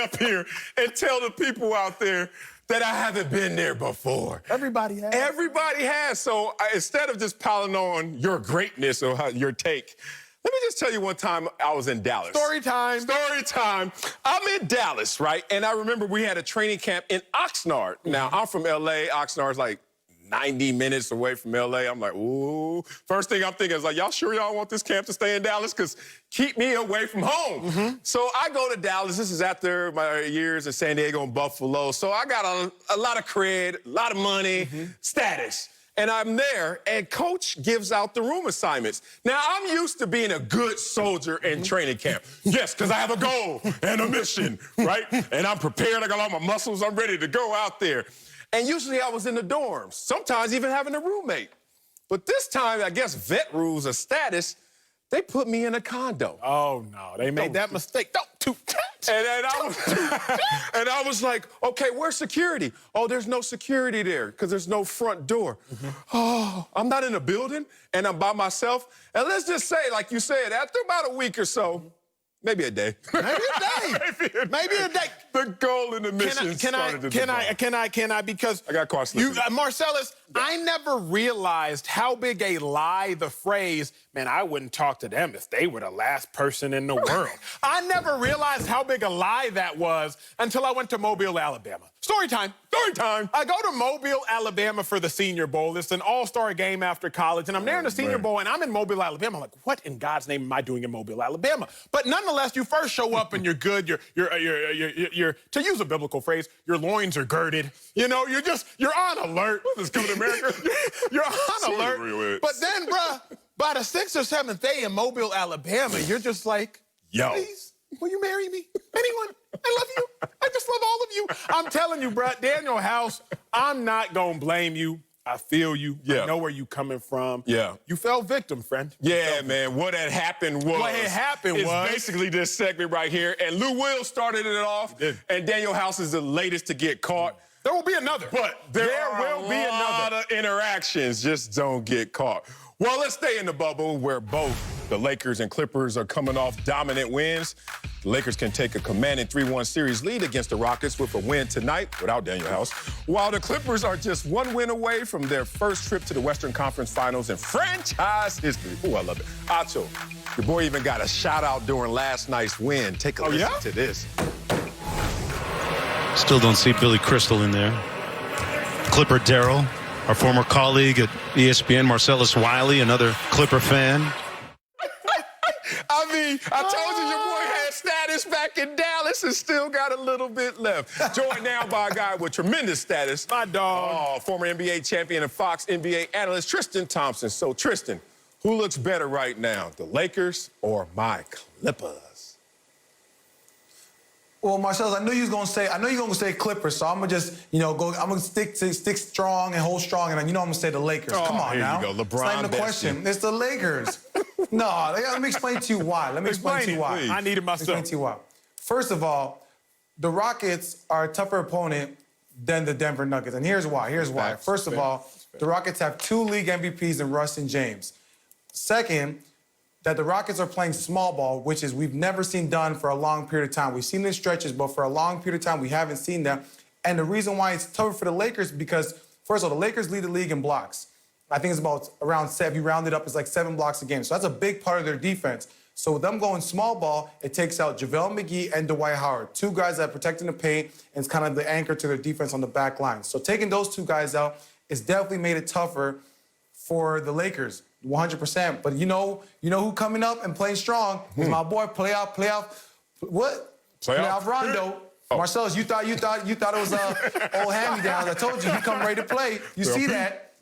up here and tell the people out there that I haven't been there before. Everybody has. Everybody has. So instead of just piling on your greatness or your take, let me just tell you one time I was in Dallas. Story time. Story time. I'm in Dallas, right? And I remember we had a training camp in Oxnard. Now, I'm from L.A. Oxnard's like 90 minutes away from L.A. I'm like, ooh. First thing I'm thinking is like, y'all sure y'all want this camp to stay in Dallas? Because keep me away from home. So I go to Dallas. This is after my years in San Diego and Buffalo. So I got a lot of cred, a lot of money, status. And I'm there, and Coach gives out the room assignments. Now, I'm used to being a good soldier in training camp. Yes, because I have a goal and a mission, right? And I'm prepared. I got all my muscles. I'm ready to go out there. And usually I was in the dorms, sometimes even having a roommate. But this time, I guess vet rules of status, they put me in a condo. Oh, no. They made that mistake. And I was like, okay, where's security? Oh, there's no security there because there's no front door. Oh, I'm not in a building and I'm by myself. And let's just say, like you said, after about a week or so, maybe a day. Maybe a day. Maybe a day. The goal and the mission started to develop. Can I, because I got caught slipping. Marcellus, I never realized how big a lie the phrase, man, I wouldn't talk to them if they were the last person in the world. I never realized how big a lie that was until I went to Mobile, Alabama. Story time. Story time. I go to Mobile, Alabama for the Senior Bowl. It's an all-star game after college, and I'm there in the Senior Bowl, and I'm in Mobile, Alabama. I'm like, what in God's name am I doing in Mobile, Alabama? But nonetheless, you first show up and you're good. You're to use a biblical phrase, your loins are girded. You know, you're on alert. Let's come to America. You're on alert. But then, bruh, by the 6th or 7th day in Mobile, Alabama, you're just like, yo, please, will you marry me? Anyone? I love you. I just love all of you. I'm telling you, bruh, Daniel House, I'm not gonna blame you. I feel you. Yeah. I know where you coming from. Yeah. You fell victim, friend. Yeah, man. What had happened was... What had happened was... basically this segment right here. And Lou Will started it off. And Daniel House is the latest to get caught. There will be another. But there will be a lot of interactions. Just don't get caught. Well, let's stay in the bubble where both the Lakers and Clippers are coming off dominant wins. The Lakers can take a commanding 3-1 series lead against the Rockets with a win tonight without Daniel House, while the Clippers are just one win away from their first trip to the Western Conference Finals in franchise history. Ooh, I love it. Acho, your boy even got a shout-out during last night's win. Take a listen to this. Still don't see Billy Crystal in there. Clipper Darrell, our former colleague at ESPN, Marcellus Wiley, another Clipper fan. I mean, I told you your boy had status back in Dallas and still got a little bit left. Joined now by a guy with tremendous status. My dog. Former NBA champion and Fox NBA analyst Tristan Thompson. So, Tristan, who looks better right now, the Lakers or my Clippers? Well, Marcellus, I knew you were gonna say Clippers, so I'm gonna just, I'm gonna stick strong and hold strong, and I'm gonna say the Lakers. Come on here now. you go. LeBron it's not even a question. It's the Lakers. No, let me explain to you why. I needed myself. Explain to you why. First of all, the Rockets are a tougher opponent than the Denver Nuggets, and here's why. First of all, the Rockets have 2 league MVPs in Russ and James. Second, that the Rockets are playing small ball, which is we've never seen done for a long period of time. We've seen it in stretches, but for a long period of time, we haven't seen that. And the reason why it's tougher for the Lakers because, first of all, the Lakers lead the league in blocks. I think it's about around 7. If you round it up, it's like 7 blocks a game. So that's a big part of their defense. So with them going small ball, it takes out JaVale McGee and Dwight Howard, 2 guys that are protecting the paint, and it's kind of the anchor to their defense on the back line. So taking those 2 guys out, it's definitely made it tougher for the Lakers. 100%. But you know who coming up and playing strong is my boy playoff Rondo. Oh. Marcellus, you thought it was old hand-me-downs. I told you, he come ready to play. You see that?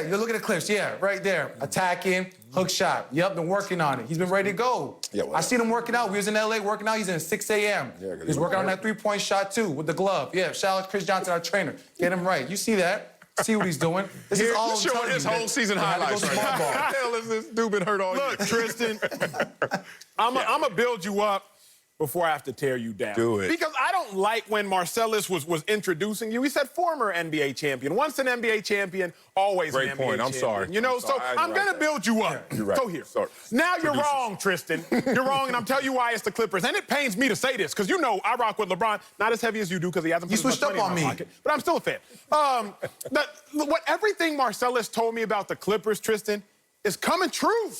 You're looking at Clips. Yeah, right there. Attacking, hook shot. Yep, been working on it. He's been ready to go. Yeah, I seen him working out. We was in L.A. working out. He's in at 6 a.m. Yeah, he's working on that 3-point shot, too, with the glove. Yeah, shout out to Chris Johnson, our trainer. Get him right. You see that? See what he's doing. This is all showing his whole season highlights right now. What the hell is this dude been hurt all year? Look, Tristan, I'm going to build you up. before I have to tear you down. Do it. Because I don't like when Marcellus was introducing you. He said former NBA champion. Once an NBA champion, always Great an NBA point. I'm champion. sorry. You know, I'm sorry. so I'm going to build you up. You're right. So here. Sorry. Now you're Producers. wrong, Tristan. You're wrong, and I'm telling you why it's the Clippers. And it pains me to say this, because you know I rock with LeBron. Not as heavy as you do, because he hasn't put as much switched up money in on my me. pocket, but I'm still a fan. What everything Marcellus told me about the Clippers, Tristan, is coming true.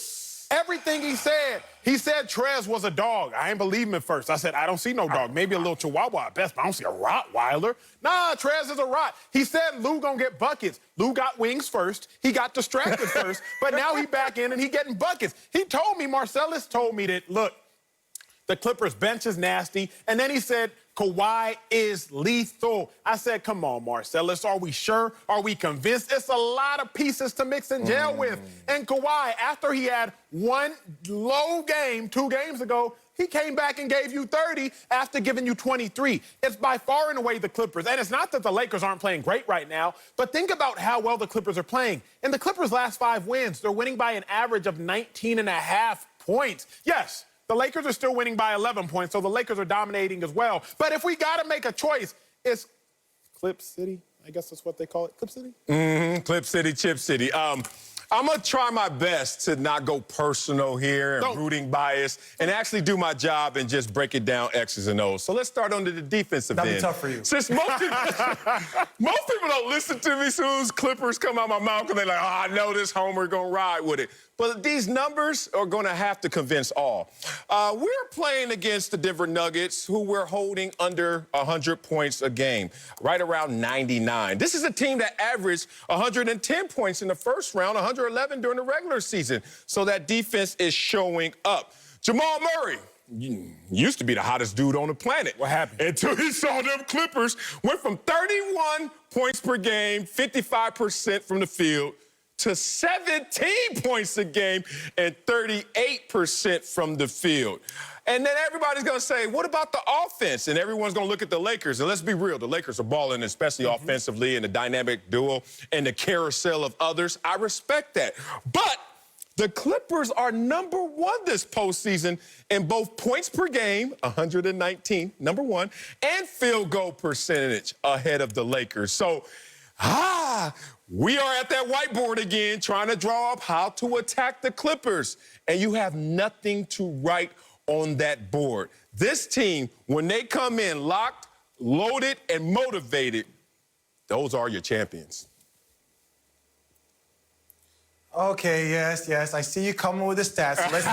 Everything he said Trez was a dog. I ain't believe him at first. I said, I don't see no dog. Maybe a little chihuahua at best, but I don't see a Rottweiler. Nah, Trez is a rot. He said Lou gonna get buckets. Lou got wings first. He got distracted first, but now he back in and he getting buckets. He told me, Marcellus told me that, look, the Clippers bench is nasty. And then he said, Kawhi is lethal. I said, come on, Marcellus, are we sure? Are we convinced? It's a lot of pieces to mix and gel with. And Kawhi, after he had one low game 2 games ago, he came back and gave you 30 after giving you 23. It's by far and away the Clippers. And it's not that the Lakers aren't playing great right now, but think about how well the Clippers are playing. In the Clippers' last 5 wins, they're winning by an average of 19.5 points. Yes, the Lakers are still winning by 11 points, so the Lakers are dominating as well. But if we got to make a choice, it's Clip City. I guess that's what they call it, Clip City? Mm-hmm. Clip City, Chip City. I'm going to try my best to not go personal here and rooting bias and actually do my job and just break it down X's and O's. So let's start under the defensive end. That'd be tough for you. Since most people don't listen to me as soon as Clippers come out my mouth because they're like, oh, I know this homer going to ride with it. But these numbers are going to have to convince all. We're playing against the Denver Nuggets, who we're holding under 100 points a game, right around 99. This is a team that averaged 110 points in the first round, 111 during the regular season. So that defense is showing up. Jamal Murray used to be the hottest dude on the planet. What happened? Until he saw them Clippers, went from 31 points per game, 55% from the field, to 17 points a game and 38% from the field. And then everybody's going to say, what about the offense? And everyone's going to look at the Lakers. And let's be real, the Lakers are balling, especially offensively, and the dynamic duo and the carousel of others. I respect that. But the Clippers are #1 this postseason in both points per game, 119, #1, and field goal percentage ahead of the Lakers. So, we are at that whiteboard again, trying to draw up how to attack the Clippers. And you have nothing to write on that board. This team, when they come in locked, loaded, and motivated, those are your champions. Okay, yes. I see you coming with the stats. Let's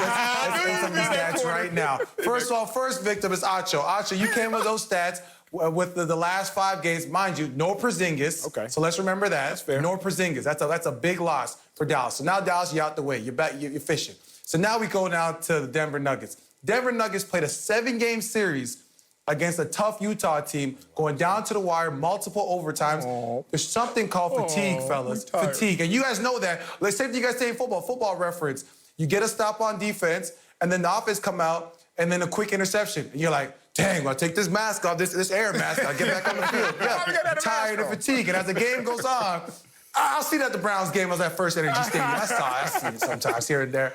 bring some of these stats right now. First of all, first victim is Acho. Acho, you came with those stats with the last 5 games. Mind you, no Porzingis. Okay. So let's remember that. That's fair. No Porzingis. That's a big loss for Dallas. So now Dallas, you're out the way. You're fishing. So now we go now to the Denver Nuggets. Denver Nuggets played a 7-game series against a tough Utah team, going down to the wire, multiple overtimes. There's something called fatigue, fellas. Fatigue. And you guys know that. Let's say if you guys say football reference. You get a stop on defense, and then the offense come out, and then a quick interception. And you're like, dang, I'll take this mask off, this air mask, I'll get back on the field. Yeah, tired and fatigued. And as the game goes on, I'll see that the Browns game was at First Energy Stadium. I see it sometimes here and there.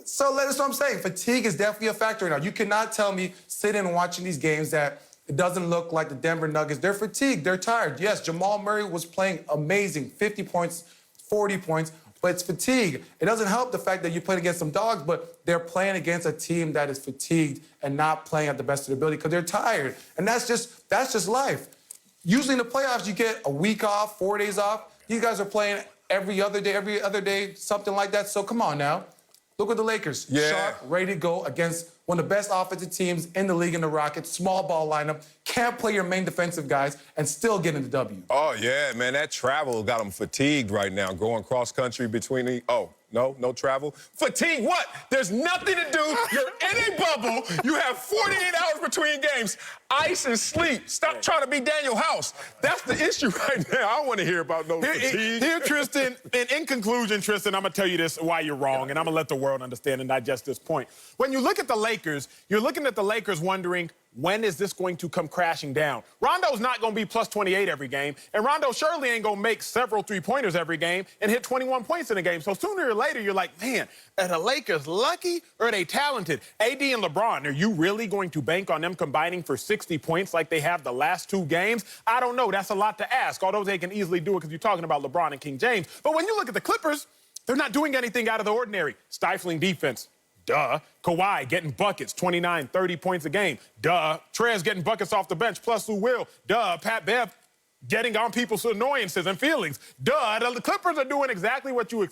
So that's what I'm saying. Fatigue is definitely a factor now. You cannot tell me sitting and watching these games that it doesn't look like the Denver Nuggets. They're fatigued. They're tired. Yes, Jamal Murray was playing amazing, 50 points, 40 points, but it's fatigue. It doesn't help the fact that you played against some dogs, but they're playing against a team that is fatigued and not playing at the best of their ability because they're tired. And that's just life. Usually in the playoffs, you get a week off, 4 days off. These guys are playing every other day, something like that. So come on now. Look at the Lakers. Yeah. Sharp, ready to go against one of the best offensive teams in the league in the Rockets. Small ball lineup. Can't play your main defensive guys and still get in the W. Oh, yeah, man, that travel got them fatigued right now, going cross-country between the... Oh, no travel? Fatigue what? There's nothing to do. You're in a bubble. You have 48 hours between games. Ice and sleep. Stop trying to be Daniel House. That's the issue right now. I don't want to hear about no fatigue. Here, Tristan, in conclusion, Tristan, I'm going to tell you this, why you're wrong, and I'm going to let the world understand and digest this point. When you look at the Lakers, you're looking at the Lakers wondering, when is this going to come crashing down? Rondo's not going to be plus 28 every game, and Rondo surely ain't going to make several three-pointers every game and hit 21 points in a game. So sooner or later, you're like, man, are the Lakers lucky or are they talented? AD and LeBron, are you really going to bank on them combining for 60 points like they have the last 2 games? I don't know. That's a lot to ask, although they can easily do it because you're talking about LeBron and King James. But when you look at the Clippers, they're not doing anything out of the ordinary. Stifling defense. Duh. Kawhi getting buckets, 29, 30 points a game. Duh. Trez getting buckets off the bench, plus who will. Duh. Pat Bev getting on people's annoyances and feelings. Duh. The Clippers are doing exactly what you expect.